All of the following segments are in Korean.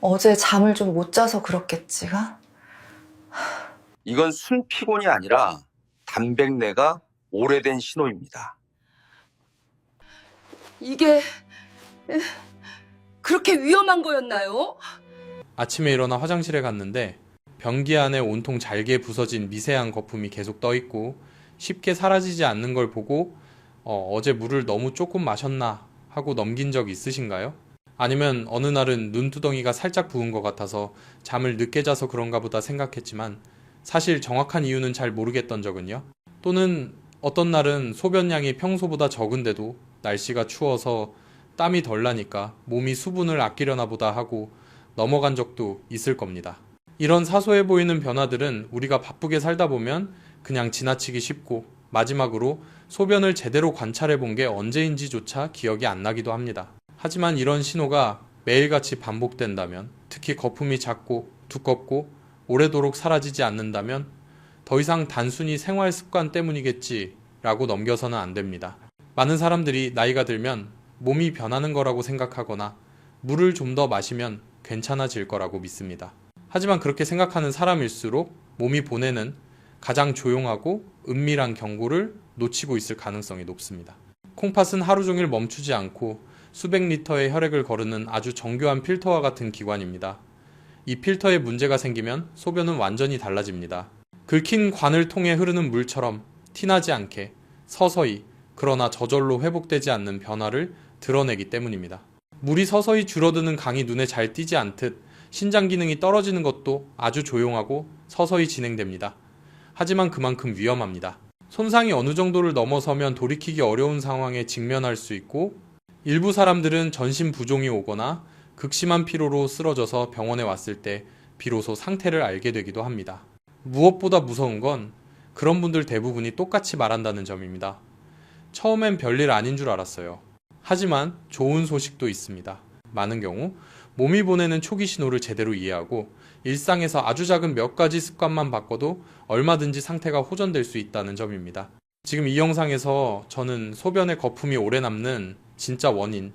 어제 잠을 좀 못 자서 그렇겠지가? 이건 순 피곤이 아니라 단백내가 오래된 신호입니다. 이게 그렇게 위험한 거였나요? 아침에 일어나 화장실에 갔는데 변기 안에 온통 잘게 부서진 미세한 거품이 계속 떠 있고 쉽게 사라지지 않는 걸 보고 어제 물을 너무 조금 마셨나 하고 넘긴 적 있으신가요? 아니면 어느 날은 눈두덩이가 살짝 부은 것 같아서 잠을 늦게 자서 그런가 보다 생각했지만 사실 정확한 이유는 잘 모르겠던 적은요? 또는 어떤 날은 소변량이 평소보다 적은데도 날씨가 추워서 땀이 덜 나니까 몸이 수분을 아끼려나 보다 하고 넘어간 적도 있을 겁니다. 이런 사소해 보이는 변화들은 우리가 바쁘게 살다 보면 그냥 지나치기 쉽고 마지막으로 소변을 제대로 관찰해 본 게 언제인지조차 기억이 안 나기도 합니다. 하지만 이런 신호가 매일같이 반복된다면, 특히 거품이 작고 두껍고 오래도록 사라지지 않는다면 더 이상 단순히 생활 습관 때문이겠지라고 넘겨서는 안 됩니다. 많은 사람들이 나이가 들면 몸이 변하는 거라고 생각하거나 물을 좀 더 마시면 괜찮아질 거라고 믿습니다. 하지만 그렇게 생각하는 사람일수록 몸이 보내는 가장 조용하고 은밀한 경고를 놓치고 있을 가능성이 높습니다. 콩팥은 하루 종일 멈추지 않고 수백 리터의 혈액을 거르는 아주 정교한 필터와 같은 기관입니다. 이 필터에 문제가 생기면 소변은 완전히 달라집니다. 긁힌 관을 통해 흐르는 물처럼 티나지 않게 서서히 그러나 저절로 회복되지 않는 변화를 드러내기 때문입니다. 물이 서서히 줄어드는 강이 눈에 잘 띄지 않듯 신장 기능이 떨어지는 것도 아주 조용하고 서서히 진행됩니다. 하지만 그만큼 위험합니다. 손상이 어느 정도를 넘어서면 돌이키기 어려운 상황에 직면할 수 있고 일부 사람들은 전신 부종이 오거나 극심한 피로로 쓰러져서 병원에 왔을 때 비로소 상태를 알게 되기도 합니다. 무엇보다 무서운 건 그런 분들 대부분이 똑같이 말한다는 점입니다. 처음엔 별일 아닌 줄 알았어요. 하지만 좋은 소식도 있습니다. 많은 경우 몸이 보내는 초기 신호를 제대로 이해하고 일상에서 아주 작은 몇 가지 습관만 바꿔도 얼마든지 상태가 호전될 수 있다는 점입니다. 지금 이 영상에서 저는 소변에 거품이 오래 남는 진짜 원인,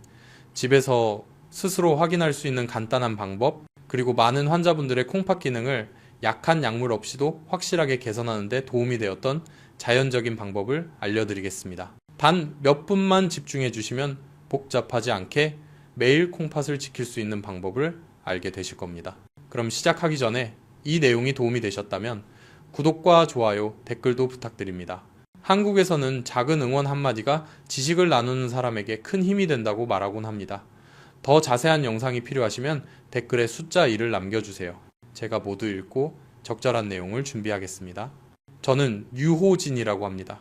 집에서 스스로 확인할 수 있는 간단한 방법, 그리고 많은 환자분들의 콩팥 기능을 약한 약물 없이도 확실하게 개선하는 데 도움이 되었던 자연적인 방법을 알려드리겠습니다. 단 몇 분만 집중해 주시면 복잡하지 않게 매일 콩팥을 지킬 수 있는 방법을 알게 되실 겁니다. 그럼 시작하기 전에 이 내용이 도움이 되셨다면 구독과 좋아요, 댓글도 부탁드립니다. 한국에서는 작은 응원 한마디가 지식을 나누는 사람에게 큰 힘이 된다고 말하곤 합니다. 더 자세한 영상이 필요하시면 댓글에 숫자 1을 남겨주세요. 제가 모두 읽고 적절한 내용을 준비하겠습니다. 저는 유호진이라고 합니다.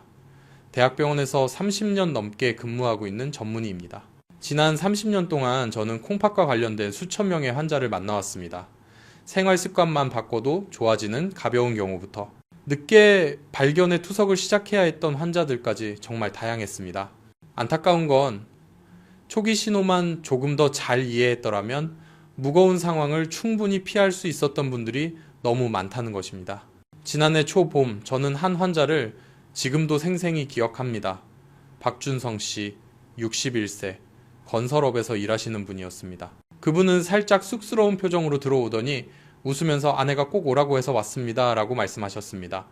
대학병원에서 30년 넘게 근무하고 있는 전문의입니다. 지난 30년 동안 저는 콩팥과 관련된 수천 명의 환자를 만나왔습니다. 생활 습관만 바꿔도 좋아지는 가벼운 경우부터 늦게 발견의 투석을 시작해야 했던 환자들까지 정말 다양했습니다. 안타까운 건 초기 신호만 조금 더 잘 이해했더라면 무거운 상황을 충분히 피할 수 있었던 분들이 너무 많다는 것입니다. 지난해 초봄 저는 한 환자를 지금도 생생히 기억합니다. 박준성 씨, 61세, 건설업에서 일하시는 분이었습니다. 그분은 살짝 쑥스러운 표정으로 들어오더니 웃으면서 아내가 꼭 오라고 해서 왔습니다 라고 말씀하셨습니다.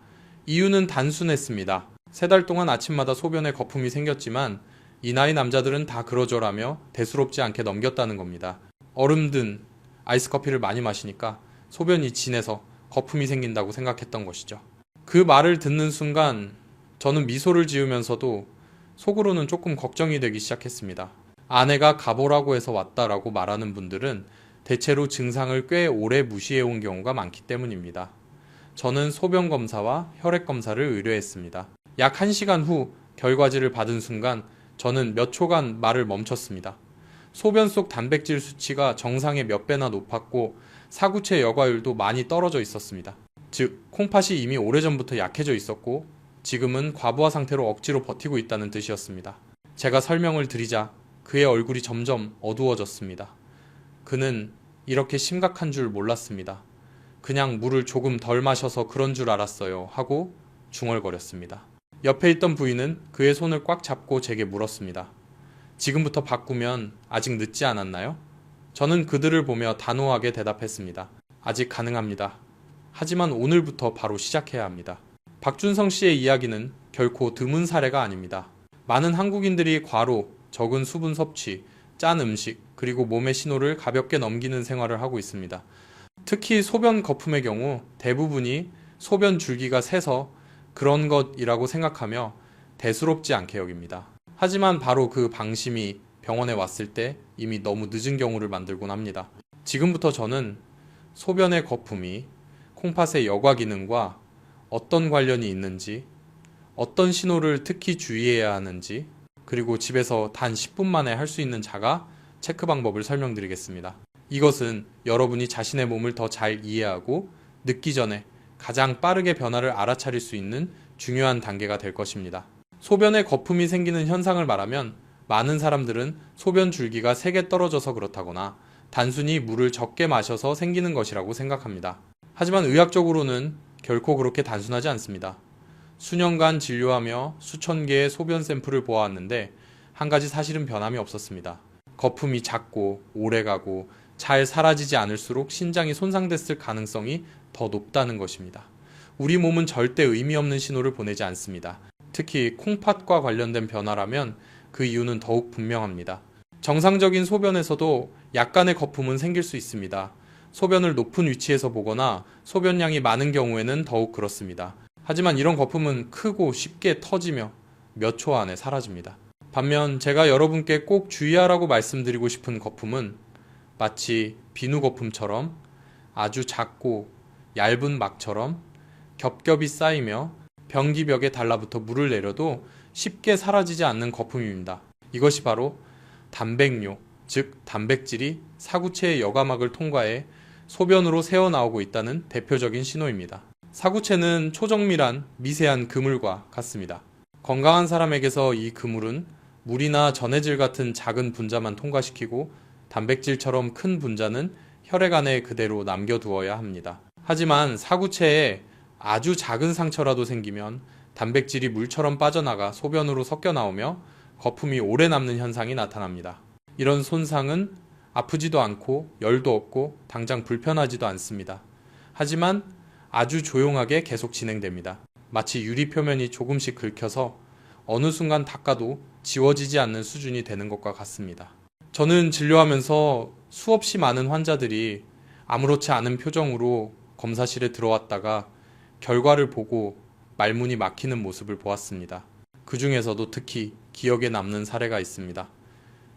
이유는 단순했습니다. 3달 동안 아침마다 소변에 거품이 생겼지만 이 나이 남자들은 다 그러죠라며 대수롭지 않게 넘겼다는 겁니다. 얼음 든 아이스커피를 많이 마시니까 소변이 진해서 거품이 생긴다고 생각했던 것이죠. 그 말을 듣는 순간 저는 미소를 지으면서도 속으로는 조금 걱정이 되기 시작했습니다. 아내가 가보라고 해서 왔다라고 말하는 분들은 대체로 증상을 꽤 오래 무시해온 경우가 많기 때문입니다. 저는 소변 검사와 혈액 검사를 의뢰했습니다. 약 1시간 후 결과지를 받은 순간 저는 몇 초간 말을 멈췄습니다. 소변 속 단백질 수치가 정상의 몇 배나 높았고 사구체 여과율도 많이 떨어져 있었습니다. 즉, 콩팥이 이미 오래전부터 약해져 있었고 지금은 과부하 상태로 억지로 버티고 있다는 뜻이었습니다. 제가 설명을 드리자 그의 얼굴이 점점 어두워졌습니다. 그는 이렇게 심각한 줄 몰랐습니다. 그냥 물을 조금 덜 마셔서 그런 줄 알았어요 하고 중얼거렸습니다. 옆에 있던 부인은 그의 손을 꽉 잡고 제게 물었습니다. 지금부터 바꾸면 아직 늦지 않았나요? 저는 그들을 보며 단호하게 대답했습니다. 아직 가능합니다. 하지만 오늘부터 바로 시작해야 합니다. 박준성 씨의 이야기는 결코 드문 사례가 아닙니다. 많은 한국인들이 과로, 적은 수분 섭취, 짠 음식, 그리고 몸의 신호를 가볍게 넘기는 생활을 하고 있습니다. 특히 소변 거품의 경우 대부분이 소변 줄기가 새서 그런 것이라고 생각하며 대수롭지 않게 여깁니다. 하지만 바로 그 방심이 병원에 왔을 때 이미 너무 늦은 경우를 만들곤 합니다. 지금부터 저는 소변의 거품이 콩팥의 여과 기능과 어떤 관련이 있는지, 어떤 신호를 특히 주의해야 하는지, 그리고 집에서 단 10분 만에 할 수 있는 자가 체크 방법을 설명드리겠습니다. 이것은 여러분이 자신의 몸을 더 잘 이해하고 늦기 전에 가장 빠르게 변화를 알아차릴 수 있는 중요한 단계가 될 것입니다. 소변에 거품이 생기는 현상을 말하면 많은 사람들은 소변 줄기가 세게 떨어져서 그렇다거나 단순히 물을 적게 마셔서 생기는 것이라고 생각합니다. 하지만 의학적으로는 결코 그렇게 단순하지 않습니다. 수년간 진료하며 수천 개의 소변 샘플을 보아왔는데 한 가지 사실은 변함이 없었습니다. 거품이 작고 오래가고 잘 사라지지 않을수록 신장이 손상됐을 가능성이 더 높다는 것입니다. 우리 몸은 절대 의미 없는 신호를 보내지 않습니다. 특히 콩팥과 관련된 변화라면 그 이유는 더욱 분명합니다. 정상적인 소변에서도 약간의 거품은 생길 수 있습니다. 소변을 높은 위치에서 보거나 소변량이 많은 경우에는 더욱 그렇습니다. 하지만 이런 거품은 크고 쉽게 터지며 몇 초 안에 사라집니다. 반면 제가 여러분께 꼭 주의하라고 말씀드리고 싶은 거품은 마치 비누 거품처럼 아주 작고 얇은 막처럼 겹겹이 쌓이며 변기벽에 달라붙어 물을 내려도 쉽게 사라지지 않는 거품입니다. 이것이 바로 단백뇨, 즉 단백질이 사구체의 여과막을 통과해 소변으로 새어나오고 있다는 대표적인 신호입니다. 사구체는 초정밀한 미세한 그물과 같습니다. 건강한 사람에게서 이 그물은 물이나 전해질 같은 작은 분자만 통과시키고 단백질처럼 큰 분자는 혈액 안에 그대로 남겨두어야 합니다. 하지만 사구체에 아주 작은 상처라도 생기면 단백질이 물처럼 빠져나가 소변으로 섞여 나오며 거품이 오래 남는 현상이 나타납니다. 이런 손상은 아프지도 않고 열도 없고 당장 불편하지도 않습니다. 하지만 아주 조용하게 계속 진행됩니다. 마치 유리 표면이 조금씩 긁혀서 어느 순간 닦아도 지워지지 않는 수준이 되는 것과 같습니다. 저는 진료하면서 수없이 많은 환자들이 아무렇지 않은 표정으로 검사실에 들어왔다가 결과를 보고 말문이 막히는 모습을 보았습니다. 그 중에서도 특히 기억에 남는 사례가 있습니다.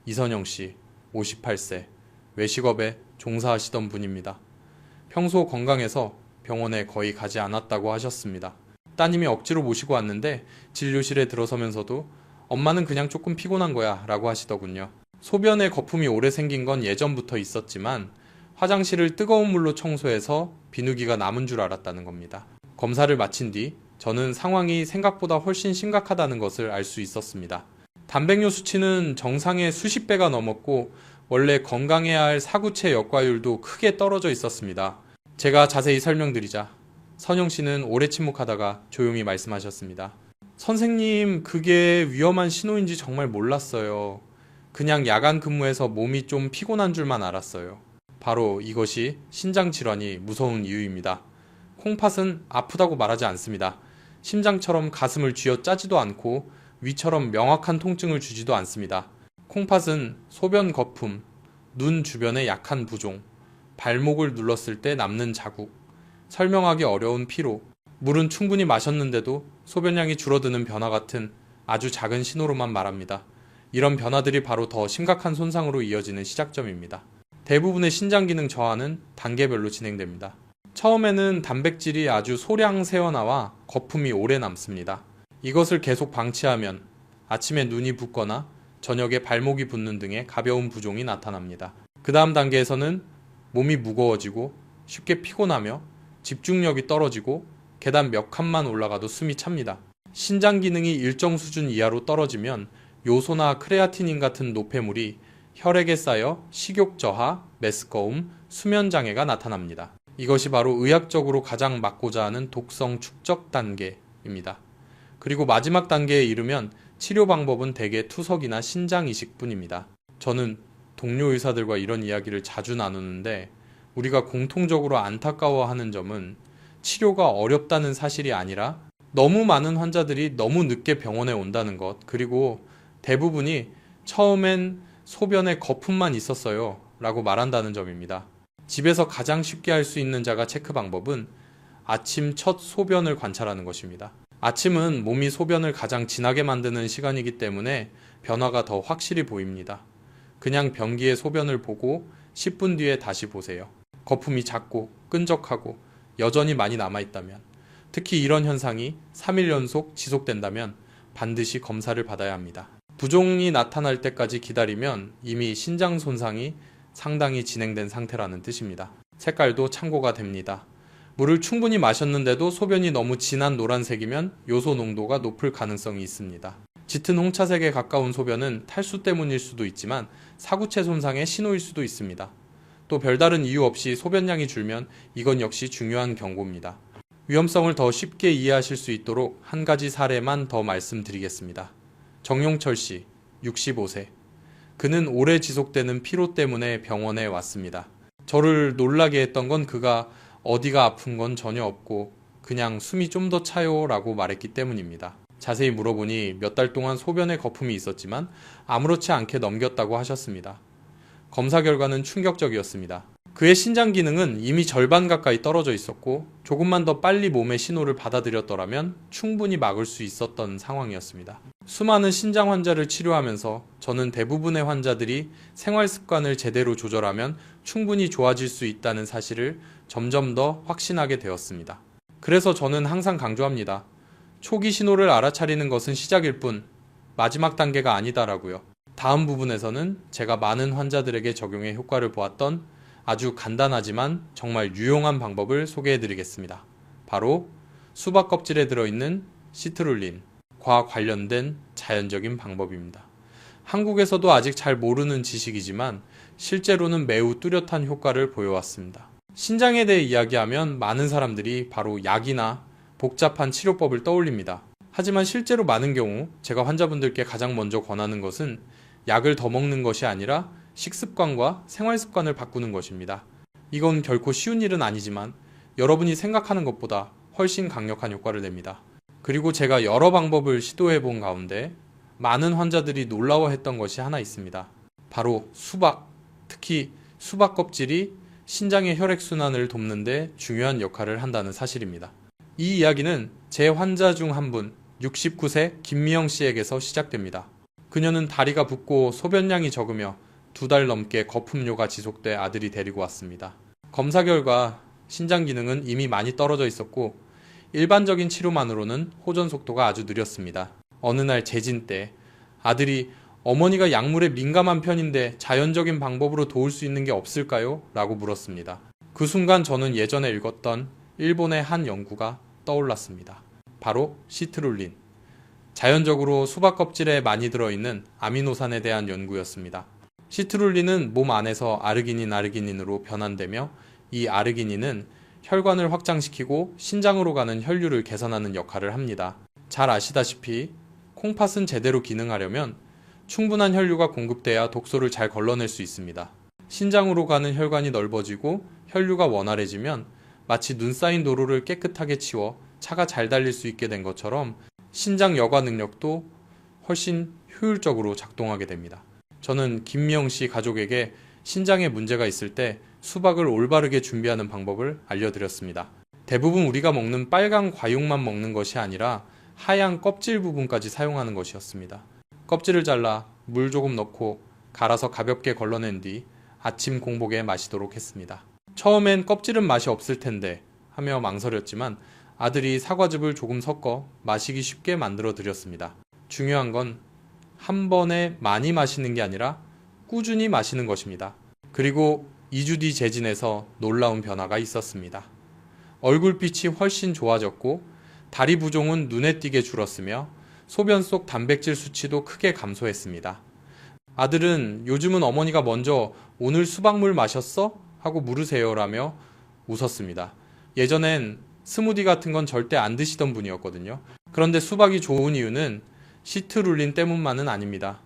이선영 씨, 58세, 외식업에 종사하시던 분입니다. 평소 건강해서 병원에 거의 가지 않았다고 하셨습니다. 따님이 억지로 모시고 왔는데 진료실에 들어서면서도 엄마는 그냥 조금 피곤한 거야 라고 하시더군요. 소변에 거품이 오래 생긴 건 예전부터 있었지만 화장실을 뜨거운 물로 청소해서 비누기가 남은 줄 알았다는 겁니다. 검사를 마친 뒤 저는 상황이 생각보다 훨씬 심각하다는 것을 알 수 있었습니다. 단백뇨 수치는 정상의 수십 배가 넘었고 원래 건강해야 할 사구체 역과율도 크게 떨어져 있었습니다. 제가 자세히 설명드리자 선영 씨는 오래 침묵하다가 조용히 말씀하셨습니다. 선생님, 그게 위험한 신호인지 정말 몰랐어요. 그냥 야간 근무해서 몸이 좀 피곤한 줄만 알았어요. 바로 이것이 신장 질환이 무서운 이유입니다. 콩팥은 아프다고 말하지 않습니다. 심장처럼 가슴을 쥐어짜지도 않고 위처럼 명확한 통증을 주지도 않습니다. 콩팥은 소변 거품, 눈 주변의 약한 부종, 발목을 눌렀을 때 남는 자국, 설명하기 어려운 피로, 물은 충분히 마셨는데도 소변량이 줄어드는 변화 같은 아주 작은 신호로만 말합니다. 이런 변화들이 바로 더 심각한 손상으로 이어지는 시작점입니다. 대부분의 신장 기능 저하는 단계별로 진행됩니다. 처음에는 단백질이 아주 소량 새어나와 거품이 오래 남습니다. 이것을 계속 방치하면 아침에 눈이 붓거나 저녁에 발목이 붓는 등의 가벼운 부종이 나타납니다. 그 다음 단계에서는 몸이 무거워지고 쉽게 피곤하며 집중력이 떨어지고 계단 몇 칸만 올라가도 숨이 찹니다. 신장 기능이 일정 수준 이하로 떨어지면 요소나 크레아티닌 같은 노폐물이 혈액에 쌓여 식욕 저하, 메스꺼움, 수면 장애가 나타납니다. 이것이 바로 의학적으로 가장 막고자 하는 독성 축적 단계입니다. 그리고 마지막 단계에 이르면 치료 방법은 대개 투석이나 신장 이식뿐입니다. 저는 동료 의사들과 이런 이야기를 자주 나누는데 우리가 공통적으로 안타까워하는 점은 치료가 어렵다는 사실이 아니라 너무 많은 환자들이 너무 늦게 병원에 온다는 것, 그리고 대부분이 처음엔 소변에 거품만 있었어요 라고 말한다는 점입니다. 집에서 가장 쉽게 할 수 있는 자가 체크 방법은 아침 첫 소변을 관찰하는 것입니다. 아침은 몸이 소변을 가장 진하게 만드는 시간이기 때문에 변화가 더 확실히 보입니다. 그냥 변기의 소변을 보고 10분 뒤에 다시 보세요. 거품이 작고 끈적하고 여전히 많이 남아있다면, 특히 이런 현상이 3일 연속 지속된다면 반드시 검사를 받아야 합니다. 부종이 나타날 때까지 기다리면 이미 신장 손상이 상당히 진행된 상태라는 뜻입니다. 색깔도 참고가 됩니다. 물을 충분히 마셨는데도 소변이 너무 진한 노란색이면 요소 농도가 높을 가능성이 있습니다. 짙은 홍차색에 가까운 소변은 탈수 때문일 수도 있지만 사구체 손상의 신호일 수도 있습니다. 또 별다른 이유 없이 소변량이 줄면 이건 역시 중요한 경고입니다. 위험성을 더 쉽게 이해하실 수 있도록 한 가지 사례만 더 말씀드리겠습니다. 정용철 씨, 65세. 그는 오래 지속되는 피로 때문에 병원에 왔습니다. 저를 놀라게 했던 건 그가 어디가 아픈 건 전혀 없고 그냥 숨이 좀 더 차요 라고 말했기 때문입니다. 자세히 물어보니 몇 달 동안 소변에 거품이 있었지만 아무렇지 않게 넘겼다고 하셨습니다. 검사 결과는 충격적이었습니다. 그의 신장 기능은 이미 절반 가까이 떨어져 있었고 조금만 더 빨리 몸의 신호를 받아들였더라면 충분히 막을 수 있었던 상황이었습니다. 수많은 신장 환자를 치료하면서 저는 대부분의 환자들이 생활 습관을 제대로 조절하면 충분히 좋아질 수 있다는 사실을 점점 더 확신하게 되었습니다. 그래서 저는 항상 강조합니다. 초기 신호를 알아차리는 것은 시작일 뿐 마지막 단계가 아니다라고요. 다음 부분에서는 제가 많은 환자들에게 적용해 효과를 보았던 아주 간단하지만 정말 유용한 방법을 소개해드리겠습니다. 바로 수박 껍질에 들어있는 시트룰린과 관련된 자연적인 방법입니다. 한국에서도 아직 잘 모르는 지식이지만 실제로는 매우 뚜렷한 효과를 보여왔습니다. 신장에 대해 이야기하면 많은 사람들이 바로 약이나 복잡한 치료법을 떠올립니다. 하지만 실제로 많은 경우 제가 환자분들께 가장 먼저 권하는 것은 약을 더 먹는 것이 아니라 식습관과 생활습관을 바꾸는 것입니다. 이건 결코 쉬운 일은 아니지만 여러분이 생각하는 것보다 훨씬 강력한 효과를 냅니다. 그리고 제가 여러 방법을 시도해 본 가운데 많은 환자들이 놀라워했던 것이 하나 있습니다. 바로 수박, 특히 수박 껍질이 신장의 혈액순환을 돕는 데 중요한 역할을 한다는 사실입니다. 이 이야기는 제 환자 중 한 분, 69세 김미영 씨에게서 시작됩니다. 그녀는 다리가 붓고 소변량이 적으며 2달 넘게 거품료가 지속돼 아들이 데리고 왔습니다. 검사 결과 신장 기능은 이미 많이 떨어져 있었고 일반적인 치료만으로는 호전 속도가 아주 느렸습니다. 어느 날 재진 때 아들이 어머니가 약물에 민감한 편인데 자연적인 방법으로 도울 수 있는 게 없을까요? 라고 물었습니다. 그 순간 저는 예전에 읽었던 일본의 한 연구가 떠올랐습니다. 바로 시트룰린. 자연적으로 수박 껍질에 많이 들어있는 아미노산에 대한 연구였습니다. 시트룰린은 몸 안에서 아르기닌으로 변환되며 이 아르기닌은 혈관을 확장시키고 신장으로 가는 혈류를 개선하는 역할을 합니다. 잘 아시다시피 콩팥은 제대로 기능하려면 충분한 혈류가 공급돼야 독소를 잘 걸러낼 수 있습니다. 신장으로 가는 혈관이 넓어지고 혈류가 원활해지면 마치 눈 쌓인 도로를 깨끗하게 치워 차가 잘 달릴 수 있게 된 것처럼 신장 여과 능력도 훨씬 효율적으로 작동하게 됩니다. 저는 김미영 씨 가족에게 신장에 문제가 있을 때 수박을 올바르게 준비하는 방법을 알려드렸습니다. 대부분 우리가 먹는 빨간 과육만 먹는 것이 아니라 하얀 껍질 부분까지 사용하는 것이었습니다. 껍질을 잘라 물 조금 넣고 갈아서 가볍게 걸러낸 뒤 아침 공복에 마시도록 했습니다. 처음엔 껍질은 맛이 없을 텐데 하며 망설였지만 아들이 사과즙을 조금 섞어 마시기 쉽게 만들어 드렸습니다. 중요한 건 한 번에 많이 마시는 게 아니라 꾸준히 마시는 것입니다. 그리고 2주 뒤 재진에서 놀라운 변화가 있었습니다. 얼굴빛이 훨씬 좋아졌고 다리 부종은 눈에 띄게 줄었으며 소변 속 단백질 수치도 크게 감소했습니다. 아들은 요즘은 어머니가 먼저 오늘 수박물 마셨어? 하고 물으세요 라며 웃었습니다. 예전엔 스무디 같은 건 절대 안 드시던 분이었거든요. 그런데 수박이 좋은 이유는 시트룰린 때문만은 아닙니다.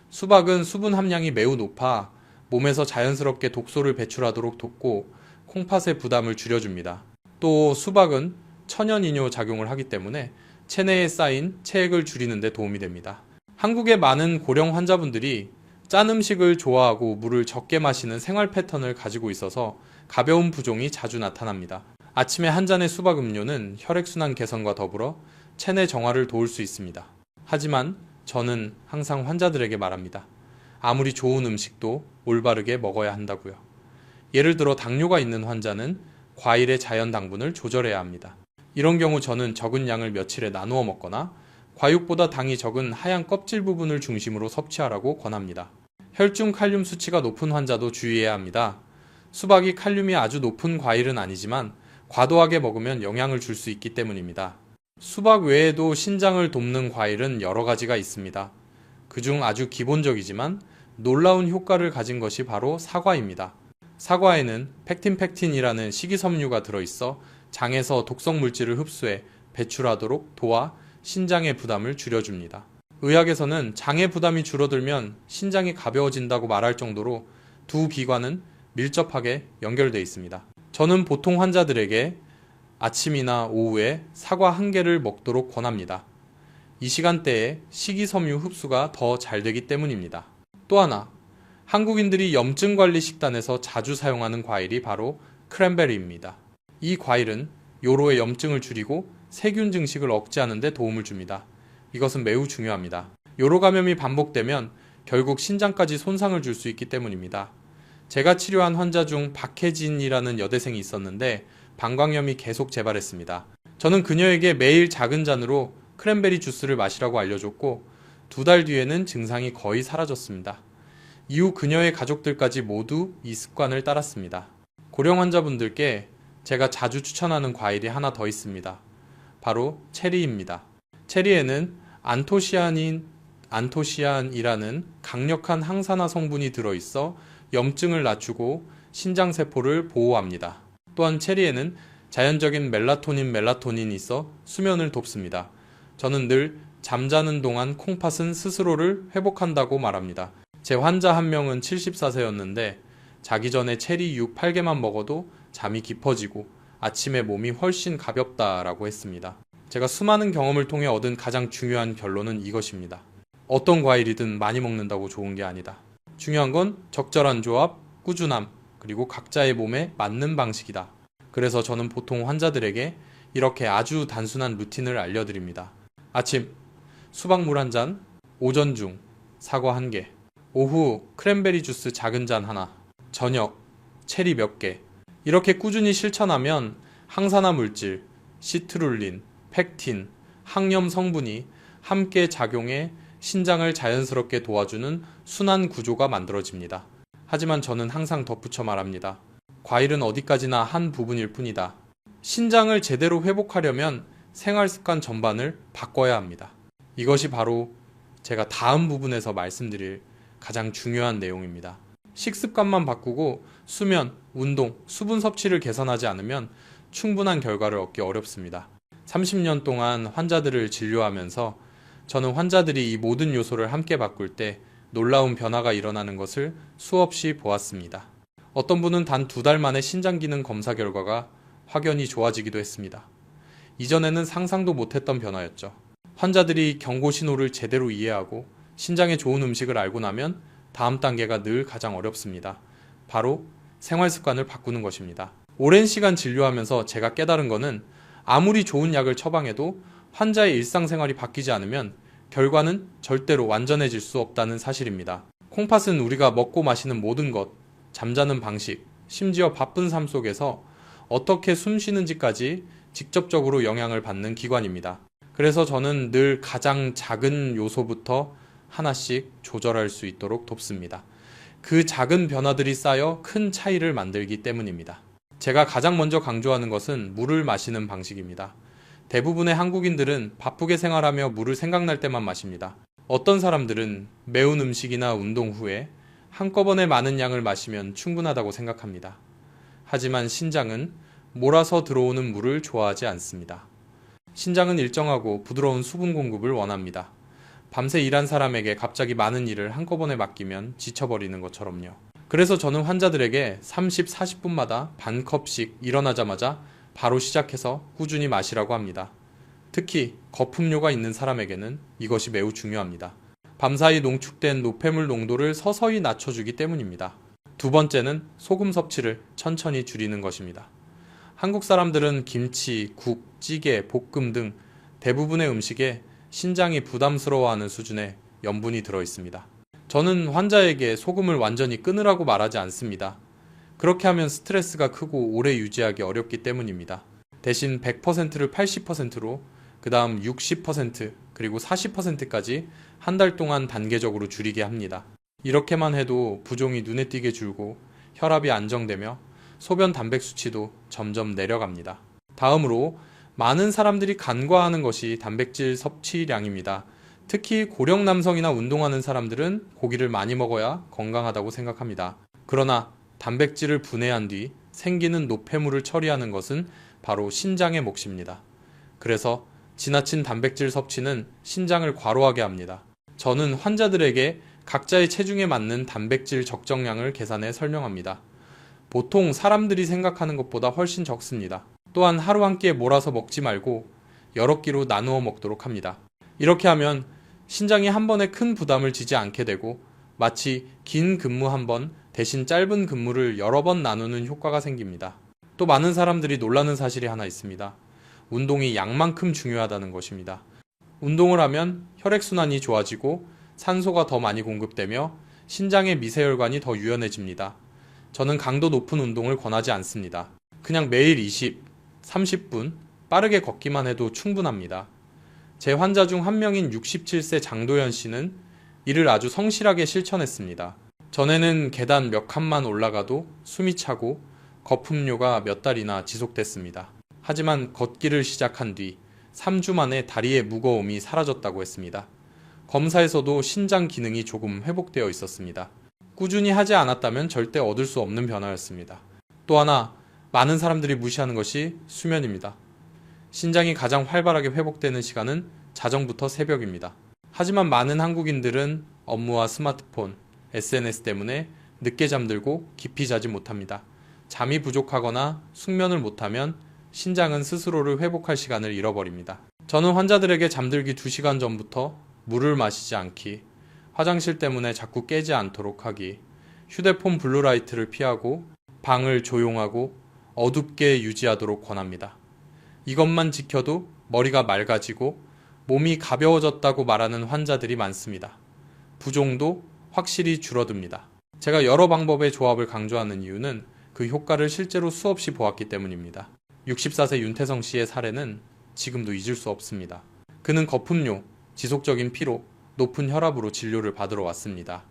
수박은 수분 함량이 매우 높아 몸에서 자연스럽게 독소를 배출하도록 돕고 콩팥의 부담을 줄여줍니다. 또 수박은 천연이뇨 작용을 하기 때문에 체내에 쌓인 체액을 줄이는 데 도움이 됩니다. 한국의 많은 고령 환자분들이 짠 음식을 좋아하고 물을 적게 마시는 생활 패턴을 가지고 있어서 가벼운 부종이 자주 나타납니다. 아침에 한 잔의 수박 음료는 혈액순환 개선과 더불어 체내 정화를 도울 수 있습니다. 하지만 저는 항상 환자들에게 말합니다. 아무리 좋은 음식도 올바르게 먹어야 한다고요. 예를 들어 당뇨가 있는 환자는 과일의 자연 당분을 조절해야 합니다. 이런 경우 저는 적은 양을 며칠에 나누어 먹거나 과육보다 당이 적은 하얀 껍질 부분을 중심으로 섭취하라고 권합니다. 혈중 칼륨 수치가 높은 환자도 주의해야 합니다. 수박이 칼륨이 아주 높은 과일은 아니지만 과도하게 먹으면 영향을 줄 수 있기 때문입니다. 수박 외에도 신장을 돕는 과일은 여러 가지가 있습니다. 그중 아주 기본적이지만 놀라운 효과를 가진 것이 바로 사과입니다. 사과에는 펙틴이라는 식이섬유가 들어있어 장에서 독성 물질을 흡수해 배출하도록 도와 신장의 부담을 줄여줍니다. 의학에서는 장의 부담이 줄어들면 신장이 가벼워진다고 말할 정도로 두 기관은 밀접하게 연결되어 있습니다. 저는 보통 환자들에게 아침이나 오후에 사과 한 개를 먹도록 권합니다. 이 시간대에 식이섬유 흡수가 더 잘 되기 때문입니다. 또 하나, 한국인들이 염증 관리 식단에서 자주 사용하는 과일이 바로 크랜베리입니다. 이 과일은 요로의 염증을 줄이고 세균 증식을 억제하는 데 도움을 줍니다. 이것은 매우 중요합니다. 요로 감염이 반복되면 결국 신장까지 손상을 줄 수 있기 때문입니다. 제가 치료한 환자 중 박혜진이라는 여대생이 있었는데 방광염이 계속 재발했습니다. 저는 그녀에게 매일 작은 잔으로 크랜베리 주스를 마시라고 알려줬고 2달 뒤에는 증상이 거의 사라졌습니다. 이후 그녀의 가족들까지 모두 이 습관을 따랐습니다. 고령 환자분들께 제가 자주 추천하는 과일이 하나 더 있습니다. 바로 체리입니다. 체리에는 안토시안이라는 강력한 항산화 성분이 들어있어 염증을 낮추고 신장세포를 보호합니다. 또한 체리에는 자연적인 멜라토닌이 있어 수면을 돕습니다. 저는 늘 잠자는 동안 콩팥은 스스로를 회복한다고 말합니다. 제 환자 한 명은 74세였는데 자기 전에 체리 8개만 먹어도 잠이 깊어지고 아침에 몸이 훨씬 가볍다라고 했습니다. 제가 수많은 경험을 통해 얻은 가장 중요한 결론은 이것입니다. 어떤 과일이든 많이 먹는다고 좋은 게 아니다. 중요한 건 적절한 조합, 꾸준함, 그리고 각자의 몸에 맞는 방식이다. 그래서 저는 보통 환자들에게 이렇게 아주 단순한 루틴을 알려드립니다. 아침, 수박물 한 잔, 오전 중, 사과 1개, 오후 크랜베리 주스 작은 잔 하나, 저녁 체리 몇 개. 이렇게 꾸준히 실천하면 항산화 물질, 시트룰린, 펙틴, 항염 성분이 함께 작용해 신장을 자연스럽게 도와주는 순환 구조가 만들어집니다. 하지만 저는 항상 덧붙여 말합니다. 과일은 어디까지나 한 부분일 뿐이다. 신장을 제대로 회복하려면 생활 습관 전반을 바꿔야 합니다. 이것이 바로 제가 다음 부분에서 말씀드릴 가장 중요한 내용입니다. 식습관만 바꾸고 수면, 운동, 수분 섭취를 개선하지 않으면 충분한 결과를 얻기 어렵습니다. 30년 동안 환자들을 진료하면서 저는 환자들이 이 모든 요소를 함께 바꿀 때 놀라운 변화가 일어나는 것을 수없이 보았습니다. 어떤 분은 단 2달 만에 신장기능 검사 결과가 확연히 좋아지기도 했습니다. 이전에는 상상도 못했던 변화였죠. 환자들이 경고 신호를 제대로 이해하고 신장에 좋은 음식을 알고 나면 다음 단계가 늘 가장 어렵습니다. 바로 생활 습관을 바꾸는 것입니다. 오랜 시간 진료하면서 제가 깨달은 것은 아무리 좋은 약을 처방해도 환자의 일상생활이 바뀌지 않으면 결과는 절대로 완전해질 수 없다는 사실입니다. 콩팥은 우리가 먹고 마시는 모든 것, 잠자는 방식, 심지어 바쁜 삶 속에서 어떻게 숨 쉬는지까지 직접적으로 영향을 받는 기관입니다. 그래서 저는 늘 가장 작은 요소부터 하나씩 조절할 수 있도록 돕습니다. 그 작은 변화들이 쌓여 큰 차이를 만들기 때문입니다. 제가 가장 먼저 강조하는 것은 물을 마시는 방식입니다. 대부분의 한국인들은 바쁘게 생활하며 물을 생각날 때만 마십니다. 어떤 사람들은 매운 음식이나 운동 후에 한꺼번에 많은 양을 마시면 충분하다고 생각합니다. 하지만 신장은 몰아서 들어오는 물을 좋아하지 않습니다. 신장은 일정하고 부드러운 수분 공급을 원합니다. 밤새 일한 사람에게 갑자기 많은 일을 한꺼번에 맡기면 지쳐버리는 것처럼요. 그래서 저는 환자들에게 30, 40분마다 반 컵씩 일어나자마자 바로 시작해서 꾸준히 마시라고 합니다. 특히 거품료가 있는 사람에게는 이것이 매우 중요합니다. 밤사이 농축된 노폐물 농도를 서서히 낮춰주기 때문입니다. 두 번째는 소금 섭취를 천천히 줄이는 것입니다. 한국 사람들은 김치, 국, 찌개, 볶음 등 대부분의 음식에 신장이 부담스러워하는 수준의 염분이 들어 있습니다. 저는 환자에게 소금을 완전히 끊으라고 말하지 않습니다. 그렇게 하면 스트레스가 크고 오래 유지하기 어렵기 때문입니다. 대신 100%를 80%로 그 다음 60% 그리고 40%까지 한 달 동안 단계적으로 줄이게 합니다. 이렇게만 해도 부종이 눈에 띄게 줄고 혈압이 안정되며 소변 담백 수치도 점점 내려갑니다. 다음으로 많은 사람들이 간과하는 것이 단백질 섭취량입니다. 특히 고령 남성이나 운동하는 사람들은 고기를 많이 먹어야 건강하다고 생각합니다. 그러나 단백질을 분해한 뒤 생기는 노폐물을 처리하는 것은 바로 신장의 몫입니다. 그래서 지나친 단백질 섭취는 신장을 과로하게 합니다. 저는 환자들에게 각자의 체중에 맞는 단백질 적정량을 계산해 설명합니다. 보통 사람들이 생각하는 것보다 훨씬 적습니다. 또한 하루 한 끼에 몰아서 먹지 말고 여러 끼로 나누어 먹도록 합니다. 이렇게 하면 신장이 한 번에 큰 부담을 지지 않게 되고 마치 긴 근무 한 번 대신 짧은 근무를 여러 번 나누는 효과가 생깁니다. 또 많은 사람들이 놀라는 사실이 하나 있습니다. 운동이 양만큼 중요하다는 것입니다. 운동을 하면 혈액순환이 좋아지고 산소가 더 많이 공급되며 신장의 미세혈관이 더 유연해집니다. 저는 강도 높은 운동을 권하지 않습니다. 그냥 매일 20, 30분 빠르게 걷기만 해도 충분합니다. 제 환자 중 한 명인 67세 장도연 씨는 이를 아주 성실하게 실천했습니다. 전에는 계단 몇 칸만 올라가도 숨이 차고 거품료가 몇 달이나 지속됐습니다. 하지만 걷기를 시작한 뒤 3주 만에 다리의 무거움이 사라졌다고 했습니다. 검사에서도 신장 기능이 조금 회복되어 있었습니다. 꾸준히 하지 않았다면 절대 얻을 수 없는 변화였습니다. 또 하나 많은 사람들이 무시하는 것이 수면입니다. 신장이 가장 활발하게 회복되는 시간은 자정부터 새벽입니다. 하지만 많은 한국인들은 업무와 스마트폰, SNS 때문에 늦게 잠들고 깊이 자지 못합니다. 잠이 부족하거나 숙면을 못하면 신장은 스스로를 회복할 시간을 잃어버립니다. 저는 환자들에게 잠들기 2시간 전부터 물을 마시지 않기, 화장실 때문에 자꾸 깨지 않도록 하기, 휴대폰 블루라이트를 피하고 방을 조용하고 어둡게 유지하도록 권합니다. 이것만 지켜도 머리가 맑아지고 몸이 가벼워졌다고 말하는 환자들이 많습니다. 부종도 확실히 줄어듭니다. 제가 여러 방법의 조합을 강조하는 이유는 그 효과를 실제로 수없이 보았기 때문입니다. 64세 윤태성 씨의 사례는 지금도 잊을 수 없습니다. 그는 거품료, 지속적인 피로, 높은 혈압으로 진료를 받으러 왔습니다.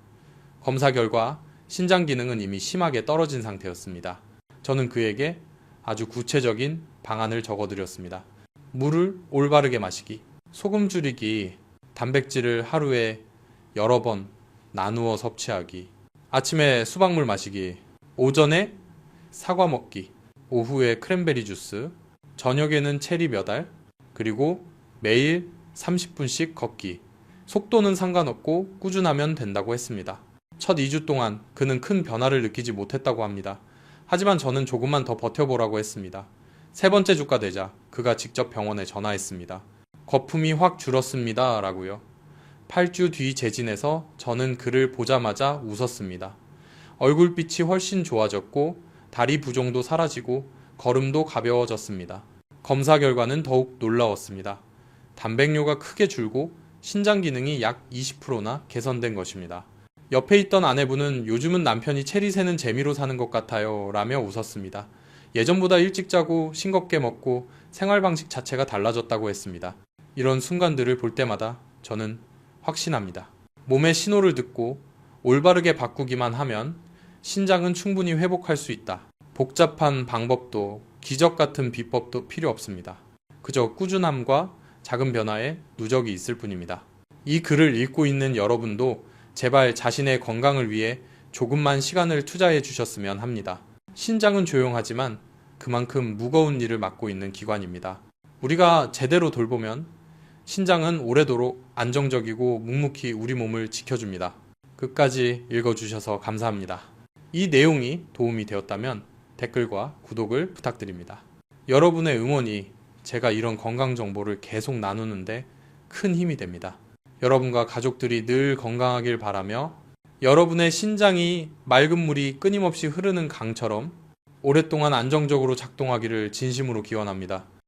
검사 결과 신장 기능은 이미 심하게 떨어진 상태였습니다. 저는 그에게 아주 구체적인 방안을 적어드렸습니다. 물을 올바르게 마시기, 소금 줄이기, 단백질을 하루에 여러 번 나누어 섭취하기, 아침에 수박물 마시기, 오전에 사과 먹기, 오후에 크랜베리 주스, 저녁에는 체리 몇 알, 그리고 매일 30분씩 걷기. 속도는 상관없고 꾸준하면 된다고 했습니다. 첫 2주 동안 그는 큰 변화를 느끼지 못했다고 합니다. 하지만 저는 조금만 더 버텨보라고 했습니다. 세 번째 주가 되자 그가 직접 병원에 전화했습니다. 거품이 확 줄었습니다 라고요. 8주 뒤 재진에서 저는 그를 보자마자 웃었습니다. 얼굴빛이 훨씬 좋아졌고 다리 부종도 사라지고 걸음도 가벼워졌습니다. 검사 결과는 더욱 놀라웠습니다. 단백뇨가 크게 줄고 신장 기능이 약 20%나 개선된 것입니다. 옆에 있던 아내분은 요즘은 남편이 체리 세는 재미로 사는 것 같아요 라며 웃었습니다. 예전보다 일찍 자고 싱겁게 먹고 생활 방식 자체가 달라졌다고 했습니다. 이런 순간들을 볼 때마다 저는 확신합니다. 몸의 신호를 듣고 올바르게 바꾸기만 하면 신장은 충분히 회복할 수 있다. 복잡한 방법도 기적 같은 비법도 필요 없습니다. 그저 꾸준함과 작은 변화에 누적이 있을 뿐입니다. 이 글을 읽고 있는 여러분도 제발 자신의 건강을 위해 조금만 시간을 투자해 주셨으면 합니다. 신장은 조용하지만 그만큼 무거운 일을 맡고 있는 기관입니다. 우리가 제대로 돌보면 신장은 오래도록 안정적이고 묵묵히 우리 몸을 지켜줍니다. 끝까지 읽어주셔서 감사합니다. 이 내용이 도움이 되었다면 댓글과 구독을 부탁드립니다. 여러분의 응원이 제가 이런 건강 정보를 계속 나누는데 큰 힘이 됩니다. 여러분과 가족들이 늘 건강하길 바라며 여러분의 신장이 맑은 물이 끊임없이 흐르는 강처럼 오랫동안 안정적으로 작동하기를 진심으로 기원합니다.